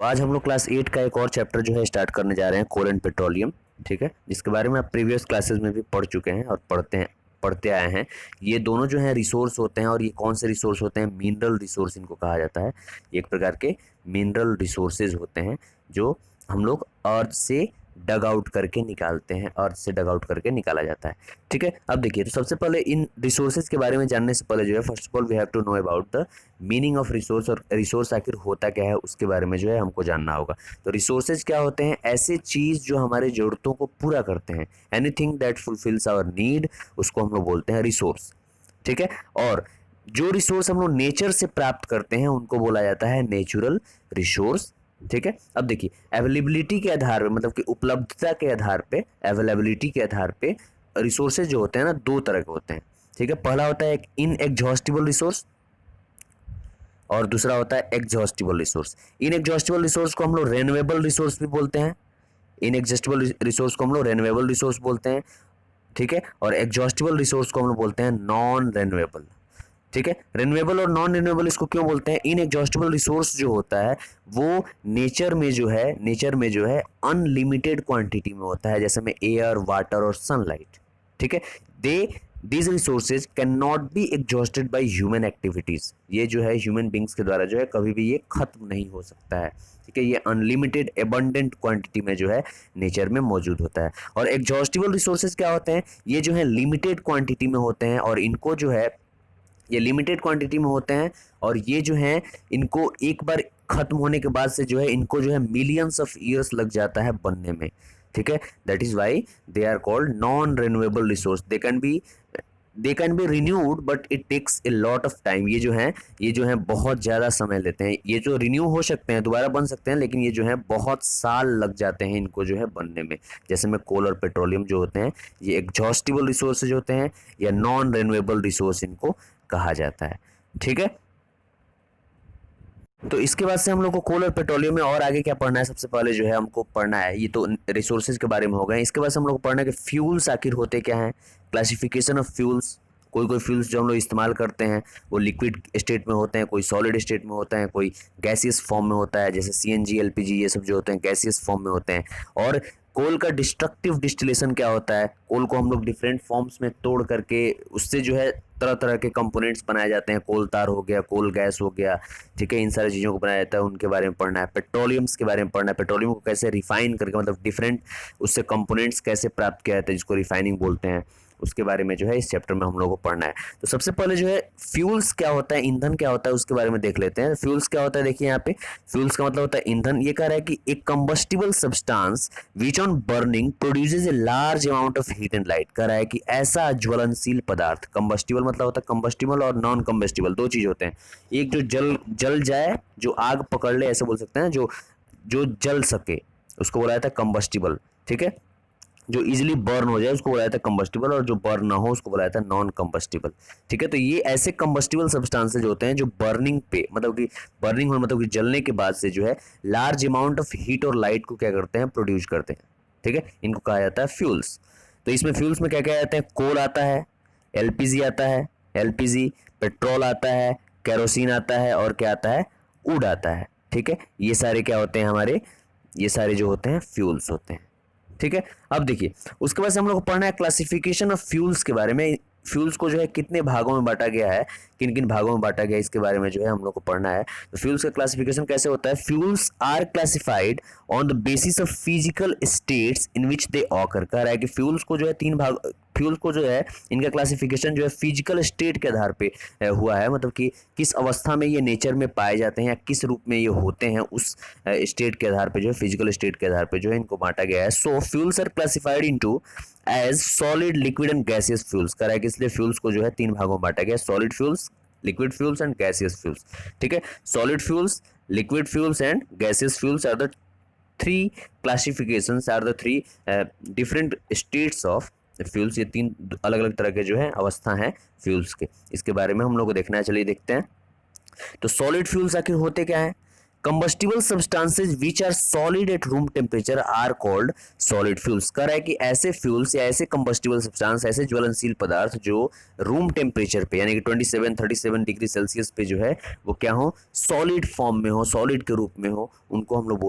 आज हम लोग क्लास 8 का एक और चैप्टर जो है स्टार्ट करने जा रहे हैं, कोल एंड पेट्रोलियम। ठीक है, जिसके बारे में आप प्रीवियस क्लासेस में भी पढ़ चुके हैं और पढ़ते आए हैं। ये दोनों जो है रिसोर्स होते हैं, और ये कौन से रिसोर्स होते हैं? मिनरल रिसोर्स इनको कहा जाता है। ये एक प्रकार के मिनरल रिसोर्सेज होते हैं जो हम लोग अर्थ से डग आउट करके निकालते हैं, अर्थ से डग आउट करके निकाला जाता है। ठीक है, अब देखिए, तो सबसे पहले इन रिसोर्सेज के बारे में जानने से पहले जो है, first of all we have to know about the meaning of resource, और रिसोर्स आखिर होता क्या है उसके बारे में जो है हमको जानना होगा। तो रिसोर्सेज क्या होते हैं? ऐसे चीज जो हमारे जरूरतों को पूरा करते हैं, anything that fulfils our need, उसको हम लोग बोलते हैं रिसोर्स। ठीक है, और जो रिसोर्स हम लोग नेचर से प्राप्त करते हैं उनको बोला जाता है नेचुरल रिसोर्स। ठीक है, अब देखिए, अवेलेबिलिटी के आधार पे, मतलब कि उपलब्धता के आधार पे, अवेलेबिलिटी के आधार पे रिसोर्सेज जो होते हैं ना, दो तरह के होते हैं। ठीक है, पहला होता है एक इनएग्जॉस्टिबल रिसोर्स, और दूसरा होता है एग्जॉस्टिबल रिसोर्स। इनएग्जॉस्टिबल रिसोर्स को हम लोग रेन्यूएबल रिसोर्स भी बोलते हैं। इनएग्जॉस्टिबल रिसोर्स को हम लोग रेन्यूएबल रिसोर्स बोलते हैं। ठीक है, और एग्जॉस्टिबल रिसोर्स को हम लोग बोलते हैं नॉन रेन्यूएबल। ठीक है, रिन्यूएबल और नॉन रिन्यूएबल इसको क्यों बोलते हैं? इनएग्जॉस्टिबल रिसोर्स जो होता है वो नेचर में जो है अनलिमिटेड क्वांटिटी में होता है, जैसे में एयर, वाटर और सनलाइट। ठीक है, दे these resources cannot be exhausted by human activities। ये जो है ह्यूमन बींग्स के द्वारा जो है कभी भी ये खत्म नहीं हो सकता है। ठीक है, ये अनलिमिटेड एबंडेंट क्वांटिटी में जो है नेचर में मौजूद होता है। और एग्जॉस्टिबल रिसोर्सेज क्या होते हैं? ये जो है लिमिटेड क्वांटिटी में होते हैं, और इनको जो है, ये लिमिटेड क्वांटिटी में होते हैं, और ये जो है इनको एक बार खत्म होने के बाद से जो है इनको जो है मिलियंस ऑफ ईयर्स लग जाता है बनने में। ठीक है, that is why they are called non renewable resource. They can be renewed but it takes a lot of time. ये जो है बहुत ज़्यादा समय लेते हैं। ये जो रिन्यू हो सकते हैं, दोबारा बन सकते हैं, लेकिन ये जो है बहुत साल लग जाते हैं इनको जो है बनने में। जैसे में कोल और पेट्रोलियम जो होते हैं, ये एग्जॉस्टिबल रिसोर्सेज होते हैं, या नॉन रिन्यूएबल रिसोर्स इनको कहा जाता है। ठीक है, तो इसके बाद से हम लोग को कोल और पेट्रोलियम में और आगे क्या पढ़ना है? सबसे पहले जो है हमको पढ़ना है, ये तो रिसोर्सेज के बारे में हो गए। इसके बाद से हम लोग को पढ़ना है कि फ्यूल्स आखिर होते क्या हैं, क्लासिफिकेशन ऑफ फ्यूल्स। कोई फ्यूल्स जो हम लोग इस्तेमाल करते हैं वो लिक्विड स्टेट में होते हैं, कोई सॉलिड स्टेट में होता है, कोई गैसियस फॉर्म में होता है, जैसे सीएनजी, एलपीजी, ये सब जो होते हैं गैसियस फॉर्म में होते हैं। और कोल का डिस्ट्रक्टिव डिस्टिलेशन क्या होता है? कोल को हम लोग डिफरेंट फॉर्म्स में तोड़ करके उससे जो है तरह तरह के कंपोनेंट्स बनाए जाते हैं। कोल तार हो गया, कोल गैस हो गया। ठीक है, इन सारी चीज़ों को बनाया जाता है, उनके बारे में पढ़ना है। पेट्रोलियम्स के बारे में पढ़ना है, पेट्रोलियम को कैसे रिफाइन करके, मतलब डिफरेंट उससे कंपोनेंट्स कैसे प्राप्त किया जाता है, जिसको रिफाइनिंग बोलते हैं, उसके बारे में जो है इस चैप्टर में हम लोग को पढ़ना है। तो सबसे पहले जो है फ्यूल्स क्या होता है, ईंधन क्या होता है, उसके बारे में देख लेते हैं। फ्यूल्स क्या होता है, देखिए यहाँ पे फ्यूल्स का मतलब होता है ईंधन। ये कह रहा है कि एक combustible substance which on burning produces a large amount of heat and light. कह रहा है कि ऐसा ज्वलनशील पदार्थ, कंबस्टिबल मतलब होता है कंबस्टिबल और नॉन कंबस्टिबल, दो चीज होते हैं। एक जो जल जाए, जो आग पकड़ ले, ऐसे बोल सकते हैं, जो जल सके, उसको बोला जाता है कंबस्टिबल। ठीक है, जो इजीली बर्न हो जाए उसको बोला जाता है कंबस्टिबल, और जो बर्न ना हो उसको बोला जाता है नॉन कंबस्टिबल। ठीक है, तो ये ऐसे कंबस्टिबल सब्सटेंसेज होते हैं जो बर्निंग पे, मतलब कि बर्निंग होने मतलब कि जलने के बाद से जो है लार्ज अमाउंट ऑफ हीट और लाइट को क्या करते हैं, प्रोड्यूस करते हैं। ठीक है, इनको कहा जाता है फ्यूल्स। तो इसमें फ्यूल्स में क्या क्या आते हैं? कोल आता है, एलपीजी आता है, पेट्रोल आता है, केरोसिन आता है, और क्या आता है? वुड आता है। ठीक है, ये सारे क्या होते हैं हमारे, ये सारे जो होते हैं फ्यूल्स होते हैं। ठीक है, अब देखिए, उसके बाद से हम लोग को पढ़ना है क्लासिफिकेशन ऑफ फ्यूल्स के बारे में। फ्यूल्स को जो है कितने भागों में बांटा गया है, किन किन भागों में बांटा गया है, इसके बारे में जो है हम लोग को पढ़ना है। तो फ्यूल्स का क्लासिफिकेशन कैसे होता है? Fuels are classified on the basis of physical states in which they occur. कह रहा है कि फ्यूल्स को जो है तीन भाग, फ्यूल्स को जो है इनका क्लासिफिकेशन जो है फिजिकल स्टेट के आधार पे हुआ है, मतलब कि किस अवस्था में ये नेचर में पाए जाते हैं या किस रूप में ये होते हैं, उस स्टेट के आधार पे जो है, फिजिकल स्टेट के आधार पे जो है इनको बांटा गया है। So fuels are classified into as solid, liquid and gaseous fuels. कह रहा है कि इसलिए फ्यूल्स को जो है तीन भागों में बांटा गया है, solid fuels, liquid fuels and gaseous fuels. ठीक है, solid fuels, liquid fuels and gaseous fuels are the three classifications, are the three different states of fuels. ये तीन अलग अलग तरह के जो है अवस्था हैं फ्यूल्स के, इसके बारे में हम लोग को देखना है। चलिए देखते हैं। तो सॉलिड फ्यूल्स आखिर होते क्या है? Combustible substances which are solid at room temperature are called solid fuels. कह रहा है कि ऐसे फ्यूल्स या ऐसे कंबस्टिबल सब्सटेंस, ऐसे ज्वलनशील पदार्थ जो रूम टेम्परेचर पे यानी कि 27-37 डिग्री सेल्सियस पे जो है वो क्या हो, सॉलिड फॉर्म में हो, सॉलिड के रूप में हो, उनको हम लोग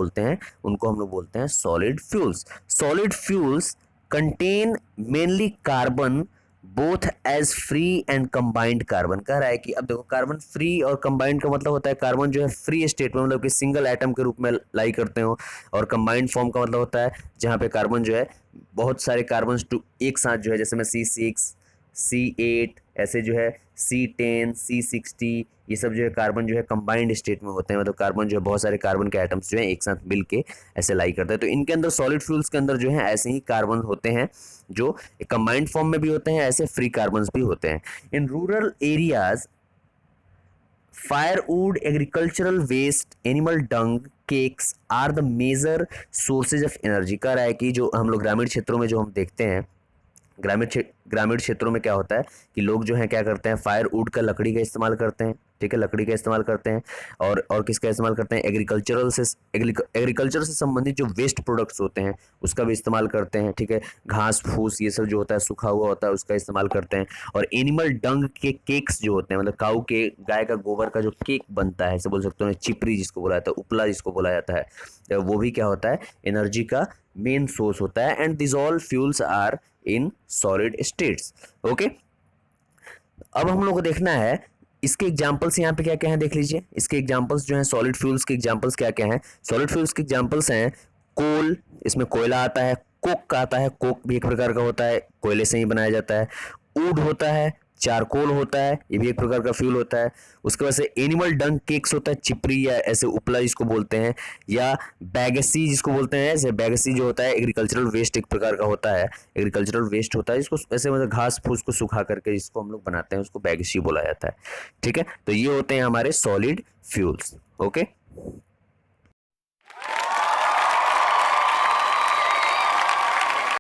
बोलते हैं solid fuels. Solid fuels contain mainly carbon both as free and combined carbon. कह रहा है कि अब देखो कार्बन फ्री और कंबाइंड का मतलब होता है कार्बन जो है फ्री स्टेट में, मतलब कि सिंगल एटम के रूप में लाई करते हो, और कंबाइंड फॉर्म का मतलब होता है जहाँ पे कार्बन जो है बहुत सारे कार्बन एक साथ जो है, जैसे मैं C6 C8 ऐसे जो है C10 C60 ये सब जो है कार्बन जो है कंबाइंड स्टेट में होते हैं, मतलब कार्बन जो है बहुत सारे कार्बन के एटम्स जो है एक साथ मिल के ऐसे लाई करते हैं। तो इनके अंदर सॉलिड फ्यूल्स के अंदर जो है ऐसे ही कार्बन होते हैं जो कंबाइंड फॉर्म में भी होते हैं, ऐसे फ्री कार्बन भी होते हैं। In rural areas firewood, agricultural waste, animal dung, cakes are the major sources of energy. कह रहा है कि जो हम लोग ग्रामीण क्षेत्रों में जो हम देखते हैं, ग्रामीण क्षेत्रों में क्या होता है कि लोग जो है क्या करते हैं, फायरवुड का लकड़ी का इस्तेमाल करते हैं, ठीक है, लकड़ी का इस्तेमाल करते हैं, और किसका इस्तेमाल करते हैं, एग्रीकल्चर से संबंधित जो वेस्ट प्रोडक्ट्स होते हैं उसका भी इस्तेमाल करते हैं, ठीक है, घास फूस ये सब जो होता है सूखा हुआ होता है उसका इस्तेमाल करते हैं, और एनिमल डंग के केक्स जो होते हैं, मतलब काऊ के गाय का गोबर का जो केक बनता है, ऐसे बोल सकते हैं, चिपरी जिसको बोला जाता है, उपला जिसको बोला जाता है, तो वो भी क्या होता है, एनर्जी का मेन सोर्स होता है। And this all fuels are in solid states. Okay, अब हम लोग को देखना है इसके एग्जांपल्स यहाँ पे क्या क्या हैं, देख लीजिए इसके एग्जांपल्स जो हैं सॉलिड फ्यूल्स के एग्जांपल्स क्या क्या हैं। सॉलिड फ्यूल्स के एग्जांपल्स हैं कोल, इसमें कोयला आता है, कोक आता है, कोक भी एक प्रकार का होता है, कोयले से ही बनाया जाता है, वुड होता है, चारकोल होता है, ये भी एक प्रकार का फ्यूल होता है। उसके बाद से एनिमल डंग केक्स होता है, चिपरी या ऐसे उपला जिसको बोलते हैं, या बैगसी जिसको बोलते हैं, ऐसे बैगसी जो होता है एग्रीकल्चरल वेस्ट एक प्रकार का होता है, एग्रीकल्चरल वेस्ट होता है जिसको ऐसे मतलब घास फूस को सुखा करके जिसको हम लोग बनाते हैं उसको बैगसी बोला जाता है, ठीक है। तो ये होते हैं हमारे सॉलिड फ्यूल्स। ओके।